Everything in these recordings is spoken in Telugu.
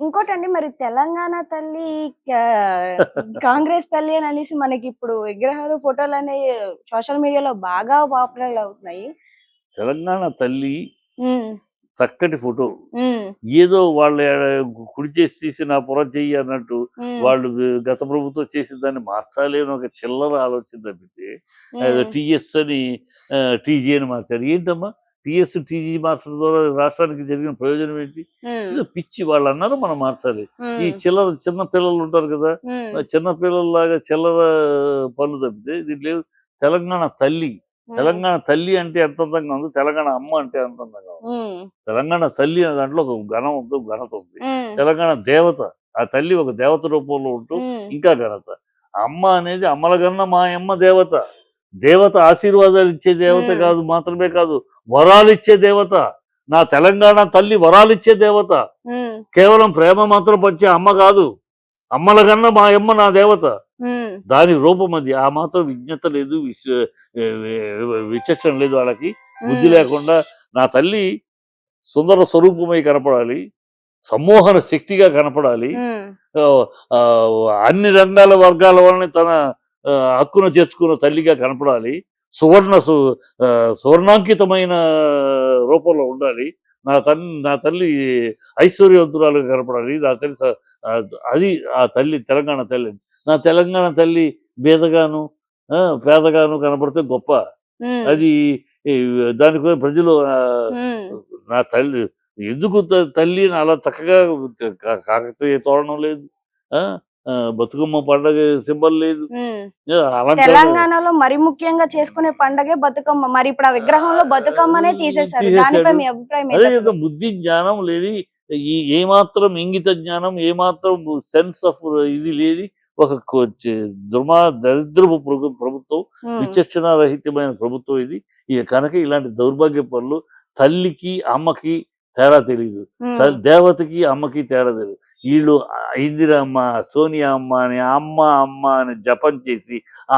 ఇంకోటండి మరి తెలంగాణ తల్లి కాంగ్రెస్ తల్లి అని అనేసి మనకిప్పుడు విగ్రహాలు, ఫోటోలనేయి సోషల్ మీడియాలో బాగా పాపులర్ అవుతున్నాయి. తెలంగాణ తల్లి హ్మ్. చక్కటి ఫోటో. హ్మ్. ఏదో వాళ్ళ కుడి చేసి తీసి నా పొర చెయ్యి అన్నట్టు హ్మ్. వాళ్ళు గత ప్రభుత్వం చేసిన దాన్ని మార్చాలి అని ఒక చిల్లర ఆలోచన తప్పితే ఏదో హ్మ్. టీఎస్ అని టీజీ అని మార్చారు. ఏంటమ్మా టీఎస్, టీజీ మార్చడం ద్వారా రాష్ట్రానికి జరిగిన ప్రయోజనం ఏంటి? హ్మ్. ఏదో పిచ్చి వాళ్ళన్నారు మనం మార్చాలి. ఈ హ్మ్. చిన్న పిల్లలు ఉంటారు కదా! హ్మ్. చిన్న పిల్లల్లాగా చిల్లర పనులు తప్పితే దీంట్లో తెలంగాణ తల్లి, హ్మ్. తెలంగాణ తల్లి అంటే ఎంత అందంగా ఉందో, తెలంగాణ అమ్మ అంటే ఎంత అందంగా ఉంది. హ్మ్. తెలంగాణ తల్లి అనే దాంట్లో ఒక ఘనం ఉంది, ఘనత ఉంది. హ్మ్. తెలంగాణ దేవత, ఆ తల్లి ఒక దేవత రూపంలో ఉంటూ హ్మ్. ఇంకా ఘనత. అమ్మ అనేది అమ్మల కన్నా మాయమ్మ దేవత. దేవత ఆశీర్వాదాలు ఇచ్చే దేవత హ్మ్. కాదు, మాత్రమే కాదు, వరాలిచ్చే దేవత. నా తెలంగాణ తల్లి వరాలిచ్చే దేవత. హ్మ్. కేవలం ప్రేమ మాత్రం పంచే అమ్మ కాదు. అమ్మల కన్నా మాయమ్మ నా దేవత. హ్మ్. దాని రూపం అది. ఆ మాత్రం విజ్ఞత లేదు, విచక్షణ లేదు వాళ్ళకి. బుద్ధి హ్మ్. లేకుండా నా తల్లి సుందర స్వరూపమై కనపడాలి. సమ్మోహన శక్తిగా కనపడాలి. హ్మ్. ఆహ్, అన్ని రంగాల వర్గాల వాళ్ళని తన హక్కున చేర్చుకున్న తల్లిగా కనపడాలి. సువర్ణ సు సువర్ణాంకితమైన రూపంలో ఉండాలి. నా తల్లి ఐశ్వర్యవంతురాలుగా కనపడాలి. నా తల్లి అది ఆ తల్లి తెలంగాణ తల్లి. నా తెలంగాణ తల్లి బీదగాను, పేదగాను కనపడితే గొప్ప. హ్మ్. అది ఈ దానికోసం ప్రజలు హ్మ్. నా తల్లి ఎందుకు తల్లి అని అలా చక్కగా కాకతీయ తోరణం లేదు. ఆ! బతుకమ్మ పండగ సింబల్ లేదు. హ్మ్. అలంకరణ తెలంగాణలో మరి ముఖ్యంగా చేసుకునే పండగే బతుకమ్మ. మరిప్పుడు ఆ విగ్రహంలో బతుకమ్మనే తీసేశారు. దానిపై తీసేసాడు. మీ అభిప్రాయం అదే ఏంటసలు? కదా బుద్ధి, జ్ఞానం లేని ఏమాత్రం ఇంగిత జ్ఞానం, ఏమాత్రం సెన్స్ ఆఫ్ ఇది లేని ఒక దరిద్రపు ప్రభుత్వం, హ్మ్. విచక్షణారహితమైన ప్రభుత్వం ఇది. కనుక ఇలాంటి దౌర్భాగ్య పనులు తల్లికి, అమ్మకి తేడా తెలీదు. హ్మ్. దేవతకి, అమ్మకి తేడా తెలీదు. ఈళ్ళు ఇందిరమ్మ, సోనియా అమ్మ అని అమ్మ, అమ్మ అని జపం చేసి, ఆ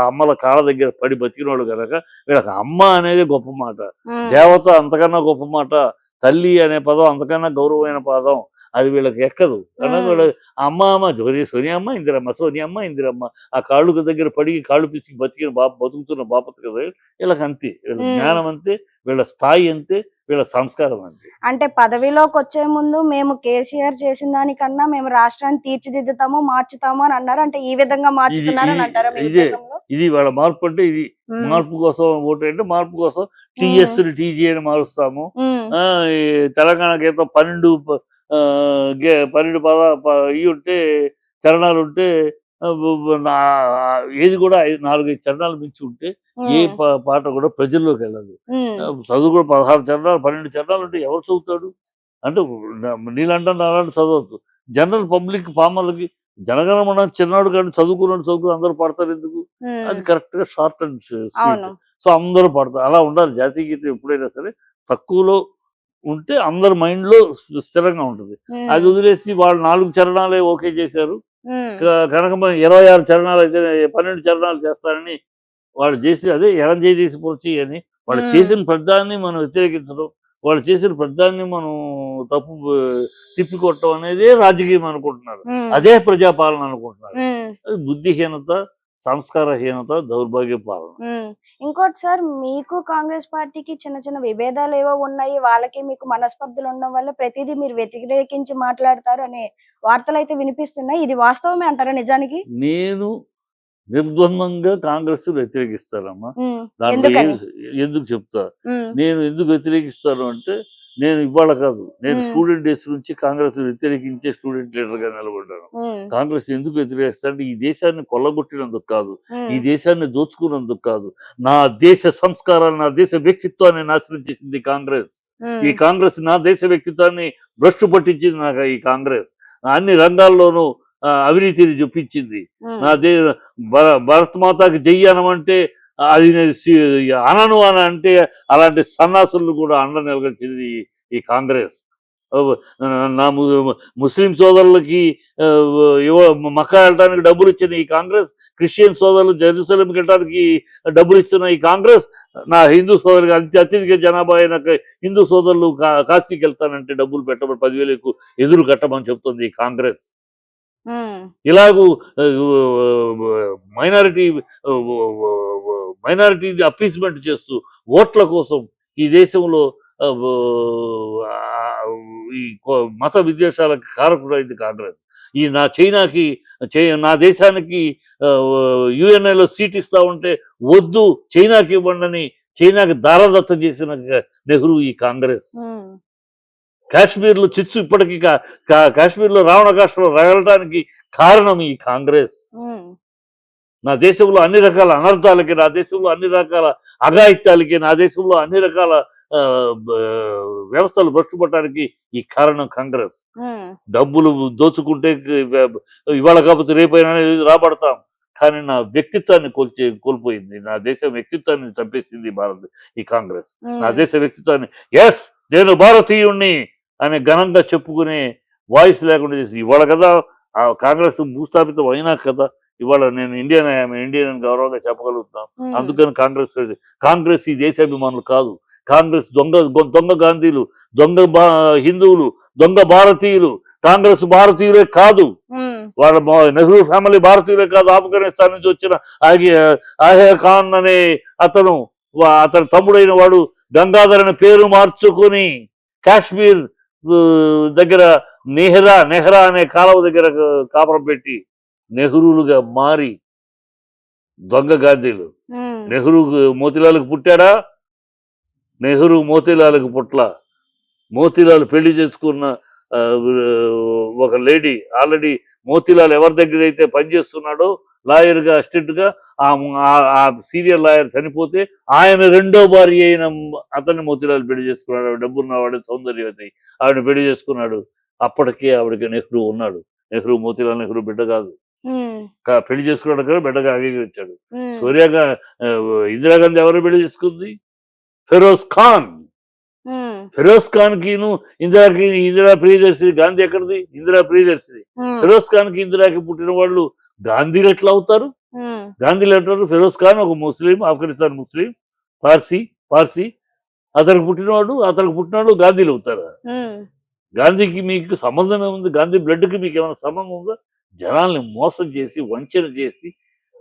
అమ్మల కాళ్ళ దగ్గర పడి బతికినోళ్ళు గనక వీళ్ళకి అమ్మ అనేది గొప్ప మాట. హ్మ్. దేవత అంతకన్నా గొప్ప మాట. తల్లి అనే పదం అంతకన్నా గౌరవమైన పదం. అది వీళ్ళకి ఎక్కదు. కనుక హ్మ్. వీళ్ళు అమ్మ, అమ్మ సోనియమ్మ, ఇందిరమ్మ, సోనియమ్మ, ఇందిరమ్మ. ఆ కాళ్ళు దగ్గర పడి కాళ్ళు పిసికి బతికిన బతుకుతున్న బాపతు కదా! వీళ్ళకి అంతే. వీళ్ళ హ్మ్. జ్ఞానం అంతే. వీళ్ళ స్థాయి అంతే. వీళ్ళ సంస్కారం అంతే. అంటే పదవిలోకొచ్చే ముందు మేము కేసీఆర్ చేసిన దానికన్నా మేము రాష్ట్రాన్ని తీర్చిదిద్దుతాము, మార్చుతాము అని అన్నారు. అంటే ఈ విధంగా ఇది ఇది మార్చుతున్నారని అంటారా మీ ఇదే. ఉద్దేశంలో? ఇది వాళ్ళ మార్పు అంటే ఇది. హ్మ్. మార్పు కోసం ఓటేయంటే మార్పు కోసం హ్మ్. టీఎస్‌ని టీజీ అని మారుస్తాము. హ్మ్. ఈ తెలంగాణ గీతం 12 12 ఇయుంటే చరణాలుంటే ఆహ్, బు బు నా ఏది కూడా 4, 5 చరణాలు మించి ఉంటే ఏ హ్మ్. పాట కూడా ప్రజల్లోకెళ్ళదు. హ్మ్. చదువు కూడా 16 చరణాలు, 12 చరణాలుంటే ఎవరు చదువుతాడు? అంటే నీలాంటి నాలాంటి చదవచ్చు. జనరల్ పబ్లిక్ పామర్లకి జనగణమన చిన్నోడు కానీ చదువుకున్నోడు అందరూ పాడతారెందుకు? హ్మ్. అది కరెక్ట్‌గా షార్ట్ అండ్ స్వీట్. అవును. సో, అందరూ పాడతారు. అలా ఉండాలి జాతీయ గీతం ఎప్పుడైనా సరే. తక్కువలో ఉంటే అందరి మైండ్‌లో స్థిరంగా ఉంటది. అది హ్మ్. వదిలేసి వాళ్ళు 4 చరణాలే ఓకే చేశారు. హ్మ్. కనుక మనం 26 చరణాలయితే 12 చరణాలు చేస్తారని వాళ్ళు చేసి అదే ఎరంజేయదీసి పొరచి అని వాళ్ళు హ్మ్. చేసిన ప్రతిదాన్ని మనం వ్యతిరేకించడం, వాళ్ళు చేసిన ప్రతిదాన్ని మనం తప్పు తిప్పికొట్టడం అనేదే రాజకీయం అనుకుంటున్నారు. హ్మ్. అదే ప్రజాపాలన అనుకుంటున్నారు. హ్మ్. అది బుద్ధిహీనత, సంస్కారహీనత, దౌర్భాగ్య పాలన. హ్మ్. ఇంకోటి సార్ మీకు కాంగ్రెస్ పార్టీకి చిన్న చిన్న విభేదాలేవో ఉన్నాయి. వాళ్ళకి మీకు మనస్పర్ధలు ఉండడం వల్ల ప్రతీదీ మీరు వ్యతిరేకించి మాట్లాడతారు అనే వార్తలైతే వినిపిస్తున్నాయి. ఇది వాస్తవమే అంటారా నిజానికి? నేను నిర్ద్వంద్వంగా కాంగ్రెస్‌ని వ్యతిరేకిస్తానమ్మా. హ్మ్. దాంట్లో ఎందుకని? ఎందుకు చెప్తా. హ్మ్. నేను ఎందుకు వ్యతిరేకిస్తాను అంటే, నేను ఇవాళ కాదు. నేను హ్మ్. స్టూడెంట్ డేస్ నుంచి కాంగ్రెస్‌ని వ్యతిరేకించే స్టూడెంట్ లీడర్‌గా నిలబడ్డాను. హ్మ్. కాంగ్రెస్ ఎందుకు వ్యతిరేకిస్తానంటే, ఈ దేశాన్ని కొల్లగొట్టినందుకు కాదు. ఈ హ్మ్. దేశాన్ని దోచుకున్నందుకు కాదు. నా దేశ సంస్కారాన్ని, నా దేశ వ్యక్తిత్వాన్ని నాశనం చేసింది కాంగ్రెస్. ఈ హ్మ్. కాంగ్రెస్ నా దేశ వ్యక్తిత్వాన్ని భ్రష్టు పట్టించింది నాకు ఈ కాంగ్రెస్. అన్ని రంగాల్లోనూ అవినీతిని జొప్పించింది. హ్మ్. నా దే భరత్ మాతాకి జై అనమంటే అది నేను అనను అని అంటే అలాంటి సన్నాసులను కూడా అండ నిలగొచ్చింది ఈ కాంగ్రెస్. నా ముస్లిం సోదరులకి మక్కా వెళ్ళడానికి డబ్బులు ఇచ్చిన ఈ కాంగ్రెస్, క్రిస్టియన్ సోదరులు జెరూసలేంకి వెళ్ళడానికి డబ్బులు ఇస్తున్న ఈ కాంగ్రెస్, నా హిందూ సోదరులు అత్యధిక జనాభా అయిన హిందూ సోదరులు కాశీకి వెళ్తానంటే డబ్బులు పెట్టబడి 10,000 ఎదురు కట్టమని చెప్తుంది ఈ కాంగ్రెస్. ఇలాగూ మైనారిటీ మైనారిటీ అప్పీస్మెంట్ చేస్తూ ఓట్ల కోసం ఈ దేశంలో ఈ మత విద్వేషాలకు కారకుడైంది కాంగ్రెస్. ఈ నా దేశానికి యుఎన్ఐలో సీట్ ఇస్తా ఉంటే వద్దు, చైనాకి ఇవ్వండి, చైనాకి దారదత్తం చేసిన నెహ్రూ ఈ కాంగ్రెస్. కాశ్మీర్లో చిచ్చు ఇప్పటికీ కాశ్మీర్లో రావణకాష్టలో రగలటానికి కారణం ఈ కాంగ్రెస్. నా దేశంలో అన్ని రకాల అనర్థాలకి, నా దేశంలో అన్ని రకాల అఘాయిత్యాలకి, నా దేశంలో అన్ని రకాల వ్యవస్థలు భ్రష్టుపడటానికి ఈ కారణం కాంగ్రెస్. డబ్బులు దోచుకుంటే ఇవాళ కాకపోతే రేపైనా రాబడతాం, కానీ నా వ్యక్తిత్వాన్ని కోల్పోయింది. నా దేశం వ్యక్తిత్వాన్ని చంపేసింది ఈ కాంగ్రెస్. నా దేశ వ్యక్తిత్వాన్ని, ఎస్ నేను భారతీయుణ్ణి అని ఘనంగా చెప్పుకునే వాయిస్ లేకుండా చేసి ఇవాళ కదా ఆ కాంగ్రెస్ భూస్థాపితం అయినా కదా ఇవాళ నేను ఇండియన్ గౌరవంగా చెప్పగలుగుతాం. అందుకని కాంగ్రెస్ ఈ దేశాభిమానులు కాదు. కాంగ్రెస్ దొంగ గాంధీలు, దొంగ హిందువులు, దొంగ భారతీయులు. కాంగ్రెస్ భారతీయులే కాదు, వాళ్ళ నెహ్రూ ఫ్యామిలీ భారతీయులే కాదు. ఆఫ్ఘనిస్తాన్ నుంచి వచ్చిన ఆహే ఖాన్ అనే అతను తమ్ముడైన వాడు గంగాధర్ అనే పేరు మార్చుకుని కాశ్మీర్ దగ్గర నెహ్రా అనే కాలువ దగ్గర కాపురం పెట్టి నెహ్రూలుగా మారి దొంగ గాంధీలు. నెహ్రూ మోతీలాలకు పుట్టాడా? నెహ్రూ మోతీలాలకు పుట్ల. మోతీలాల్ పెళ్లి చేసుకున్న ఒక లేడీ ఆల్రెడీ మోతీలాల్ ఎవరి దగ్గర అయితే పనిచేస్తున్నాడో లాయర్గా, అసిస్టెంట్గా, ఆ సీనియర్ లాయర్ చనిపోతే ఆయన రెండో భార్య అయిన అతన్ని మోతీలాల్ పెళ్లి చేసుకున్నాడు. ఆవిడ డబ్బున్నవాడు, సౌందర్యవతి, ఆవిడ పెళ్లి చేసుకున్నాడు. అప్పటికే ఆవిడకి నెహ్రూ ఉన్నాడు. మోతీలాల్ నెహ్రూ బిడ్డ కాదు, పెళ్లి చేసుకున్నాడు కదా, బిడ్డగా అంగీకరించాడు. సోనియాగా ఇందిరాగాంధీ ఎవరు పెళ్లి చేసుకుంది? ఫిరోజ్ ఖాన్. ఫిరోజ్ ఖాన్ కిను ఇందిరా ప్రియదర్శిని. గాంధీ ఎక్కడిది? ఇందిరా ప్రియదర్శిని. ఫిరోజ్ ఖాన్ కి ఇందిరాకి పుట్టిన వాళ్ళు గాంధీలు ఎట్లా అవుతారు? గాంధీలు ఎట్టారు? ఫిరోజ్ ఖాన్ ఒక ముస్లిం, ఆఫ్ఘనిస్తాన్ ముస్లిం, పార్సీ. అతనికి పుట్టినవాడు గాంధీలు అవుతారా? గాంధీకి మీకు సంబంధం ఏముంది? గాంధీ బ్లడ్ కి మీకు ఏమైనా సంబంధం ఉందా? జనాల్ని మోసం చేసి, వంచన చేసి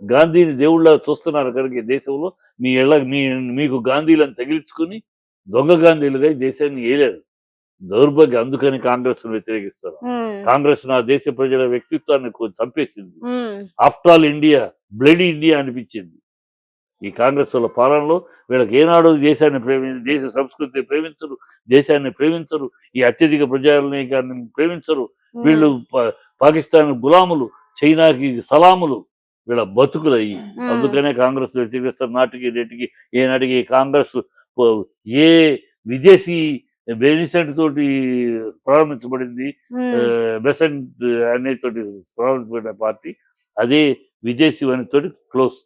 గాంధీని దేవుళ్ళ చూస్తున్నారు కనుక దేశంలో మీకు గాంధీలను తగిలించుకుని దొంగ గాంధీలుగా ఈ దేశాన్ని ఏలేరు. దౌర్భాగ్యం. అందుకని కాంగ్రెస్ వ్యతిరేకిస్తారు. కాంగ్రెస్ నా దేశ ప్రజల వ్యక్తిత్వాన్ని చంపేసింది. After all India, bloody India అనిపించింది ఈ కాంగ్రెస్ వాళ్ళ పాలనలో. వీళ్ళకి ఏనాడు దేశాన్ని దేశ సంస్కృతిని ప్రేమించరు, దేశాన్ని ప్రేమించరు, ఈ అత్యధిక ప్రజానీకాన్ని ప్రేమించరు. వీళ్ళు పాకిస్తాన్ గులాములు, చైనాకి సలాములు, వీళ్ళ బతుకులు అయ్యి. అందుకనే కాంగ్రెస్ వ్యతిరేకిస్తారు. నేటికి ఏనాటికి కాంగ్రెస్ ఏ విదేశీ బెనిసెంట్ తోటి ప్రారంభించబడింది, బెసెంట్ అనేతోటి ప్రారంభించబడిన పార్టీ, అదే విదేశీ తోటి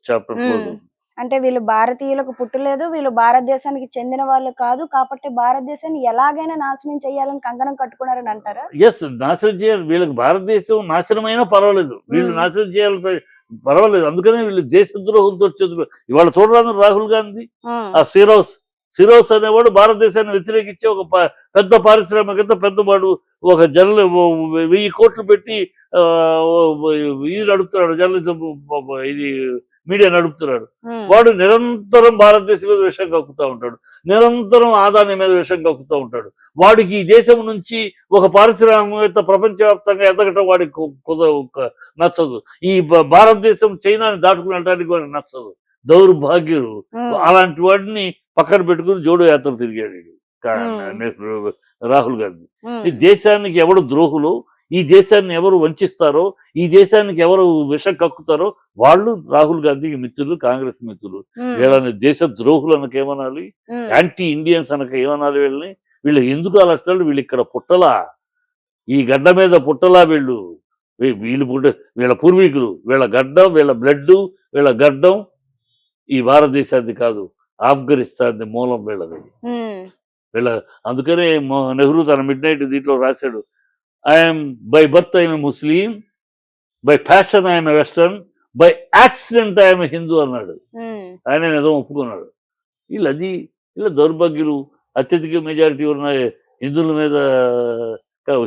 చాప్టర్ క్లోజ్. అంటే వీళ్ళు భారతీయులకు పుట్టలేదు, వీళ్ళు భారతదేశానికి చెందిన వాళ్ళు కాదు, కాబట్టి భారతదేశాన్ని ఎలాగైనా నాశనం చేయాలని కంకణం కట్టుకున్నారని అంటారా? ఎస్, నాశనం చేయాలి. వీళ్ళకి భారతదేశం నాశనమైనా పర్వాలేదు, వీళ్ళు నాశనం చేయాలి పర్వాలేదు. అందుకనే వీళ్ళు దేశద్రోహులతో ఇవాళ చూడరాదు రాహుల్ గాంధీ. ఆ సిరోస్ అనేవాడు భారతదేశాన్ని వ్యతిరేకించే ఒక పెద్ద పారిశ్రామికత, పెద్దవాడు. ఒక 1000 కోట్లు పెట్టి ఇది నడుపుతున్నాడు, జర్నలిజం ఇది మీడియా నడుపుతున్నాడు. వాడు నిరంతరం భారతదేశం మీద విషయం కక్కుతూ ఉంటాడు, నిరంతరం ఆదాని మీద విషయం కక్కుతూ ఉంటాడు. వాడికి ఈ దేశం నుంచి ఒక పారిశ్రామికత ప్రపంచవ్యాప్తంగా ఎదగటం వాడికి నచ్చదు. ఈ భారతదేశం చైనాని దాటుకుని వెళ్ళడానికి వాడికి నచ్చదు. దౌర్భాగ్యులు. అలాంటి వాడిని పక్కన పెట్టుకుని జోడో యాత్ర తిరిగాడు రాహుల్ గాంధీ. ఈ దేశానికి ఎవరు ద్రోహులు, ఈ దేశాన్ని ఎవరు వంచిస్తారో, ఈ దేశానికి ఎవరు విషం కక్కుతారో వాళ్ళు రాహుల్ గాంధీకి మిత్రులు, కాంగ్రెస్ మిత్రులు. వీళ్ళని దేశ ద్రోహులు అనక ఏమనాలి, యాంటీ ఇండియన్స్ అనక ఏమనాలి? వీళ్ళు ఎందుకు అలా వస్తారు? వీళ్ళు ఇక్కడ పుట్టలా, ఈ గడ్డ మీద పుట్టలా. వీళ్ళ పూర్వీకులు, వీళ్ళ గడ్డం, వీళ్ళ బ్లడ్, వీళ్ళ గడ్డం ఈ భారతదేశాన్ని కాదు, ఆఫ్ఘనిస్తాన్ మూలం వీళ్ళది. వీళ్ళ అందుకనే నెహ్రూ తన మిడ్ నైట్ దీంట్లో రాశాడు, I'm by birth I'm Muslim, by passion I'm western, by accident I'm Hindu అన్నాడు. ఆయన నిజం ఒప్పుకున్నాడు. వీళ్ళ దౌర్భాగ్యులు, అత్యధిక మెజారిటీ ఉన్న హిందువుల మీద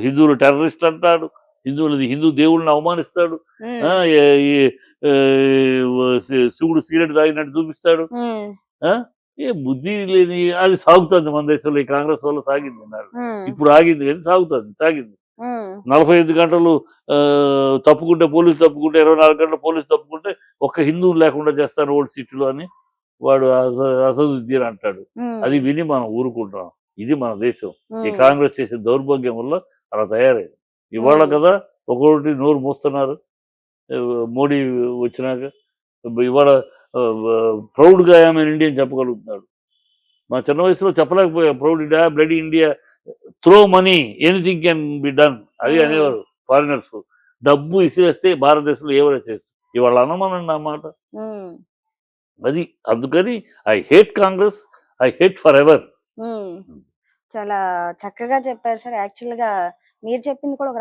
హిందువులు టెర్రరిస్ట్ అంటాడు, హిందూ దేవుళ్ళని అవమానిస్తాడు, శివుడు సిగరెట్ తాగినట్టు చూపిస్తాడు. ఏ బుద్ధి లేని అది సాగుతుంది మన దేశంలో. ఈ కాంగ్రెస్ వల్ల సాగింది అన్నారు, ఇప్పుడు ఆగింది కానీ సాగింది. 45 గంటలు తప్పుకుంటే పోలీసు తప్పుకుంటే, 24 గంటలు పోలీసు తప్పుకుంటే ఒక్క హిందువులు లేకుండా చేస్తాను ఓల్డ్ సిటీలో అని వాడు అసదుద్దీన్ అంటాడు. అది విని మనం ఊరుకుంటాం. ఇది మన దేశం. ఈ కాంగ్రెస్ చేసే దౌర్భాగ్యం వల్ల అలా తయారైంది. ఇవాళ కదా ఒకటి నోరు మూస్తున్నారు మోడీ వచ్చినాక. ఇవాళ ప్రౌడ్గా ఆమె ఇండియన్ చెప్పగలుగుతున్నాడు. మా చిన్న వయసులో చెప్పలేకపోయా proud India, bloody India, throw money, anything can be done అది అనేవారు ఫారినర్స్. డబ్బు ఇసిరేస్తే భారతదేశంలో ఎవరైనా చేస్తారు. ఇవాళ అనమనండి ఆ మాట. అది అందుకని I hate Congress, I hate for ever. చాలా చక్కగా చెప్పారు సార్. యాక్చువల్ గా మీరు చెప్పింది కూడా ఒక